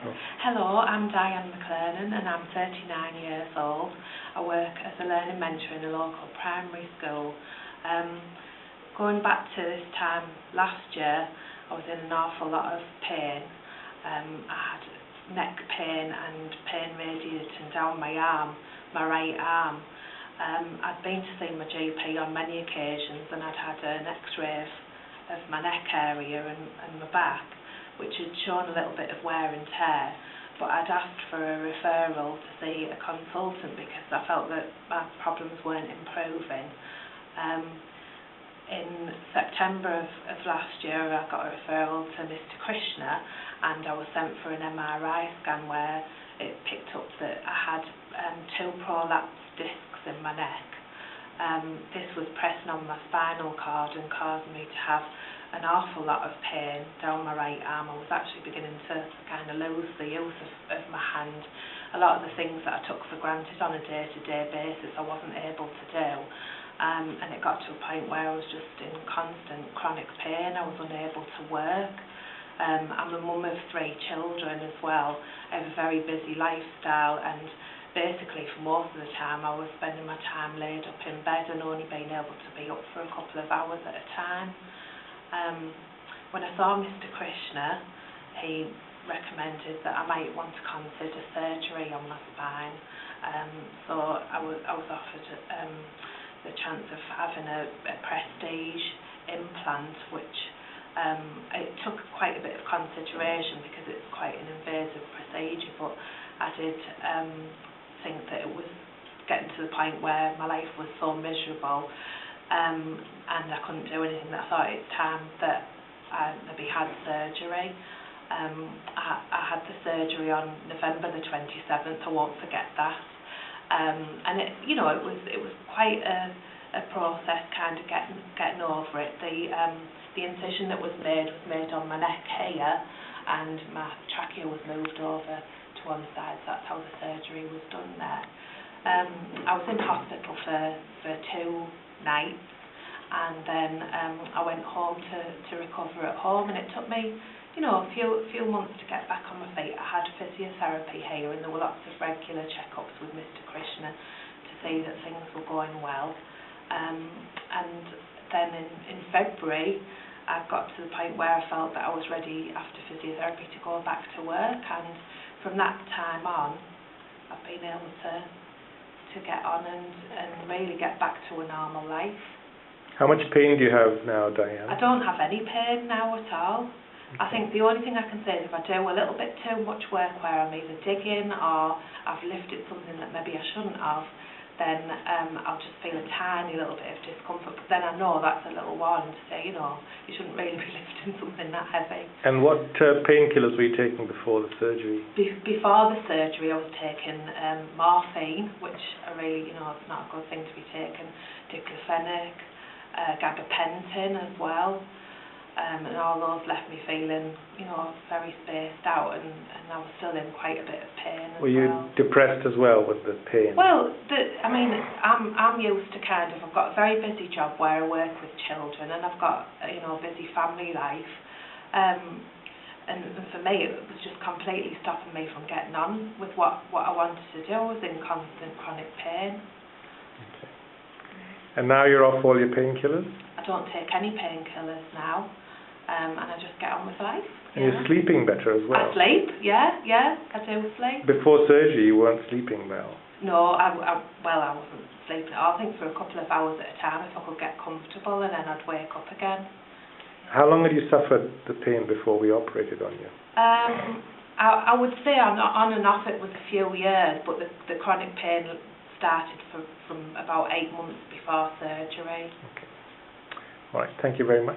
Hello, I'm Diane McClernon and I'm 39 years old. I work as a learning mentor in a local primary school. Going back to this time last year, I was in an awful lot of pain. I had neck pain and pain radiating down my arm, my right arm. I'd been to see my GP on many occasions and I'd had an x-ray of my neck area and my back, which had shown a little bit of wear and tear, but I'd asked for a referral to see a consultant because I felt that my problems weren't improving. In September of last year I got a referral to Mr. Krishna and I was sent for an MRI scan where it picked up that I had 2 prolapsed discs in my neck. This was pressing on my spinal cord and caused me to have an awful lot of pain down my right arm. I was actually beginning to kind of lose the use of my hand. A lot of the things that I took for granted on a day-to-day basis I wasn't able to do, and it got to a point where I was just in constant chronic pain. I was unable to work. I'm a mum of 3 children as well. I have a very busy lifestyle, and basically for most of the time I was spending my time laid up in bed and only being able to be up for a couple of hours at a time. When I saw Mr. Krishna, he recommended that I might want to consider surgery on my spine. So I was offered the chance of having a prestige implant, which it took quite a bit of consideration because it's quite an invasive procedure, but I did think that it was getting to the point where my life was so miserable and I couldn't do anything, that I thought it's time that I maybe had surgery. I had the surgery on November the 27th, I won't forget that. And it was quite a process kind of getting over it. The incision that was made on my neck here, and my trachea was moved over to one side, so that's how the surgery was done there. I was in hospital for 2 nights, and then I went home to recover at home, and it took me a few months to get back on my feet. I had physiotherapy here and there were lots of regular checkups with Mr. Krishna to see that things were going well, and then in February I got to the point where I felt that I was ready after physiotherapy to go back to work, and from that time on I've been able to get on and really get back to a normal life. How much pain do you have now, Diane? I don't have any pain now at all. Okay. I think the only thing I can say is if I do a little bit too much work where I'm either digging or I've lifted something that maybe I shouldn't have, then I'll just feel a tiny little bit of discomfort, but then I know that's a little warning to say, you shouldn't really be lifting something that heavy. And what painkillers were you taking before the surgery? Before the surgery I was taking morphine, which I really, it's not a good thing to be taking, diclofenac, gabapentin as well, and all those left me feeling, very spaced out, and I was still in quite a bit of pain as well. Were you depressed as well with the pain? Well, I'm used to I've got a very busy job where I work with children, and I've got a busy family life, and for me it was just completely stopping me from getting on with what I wanted to do. I was in constant chronic pain. Okay. And now you're off all your painkillers? I don't take any painkillers now, and I just get on with life. And you're sleeping better as well? I sleep, yeah, I do sleep. Before surgery you weren't sleeping well? No, I wasn't sleeping at all. I think for a couple of hours at a time if I could get comfortable, and then I'd wake up again. How long had you suffered the pain before we operated on you? I would say on and off it was a few years, but the chronic pain started from about 8 months before surgery. Okay. All right, thank you very much.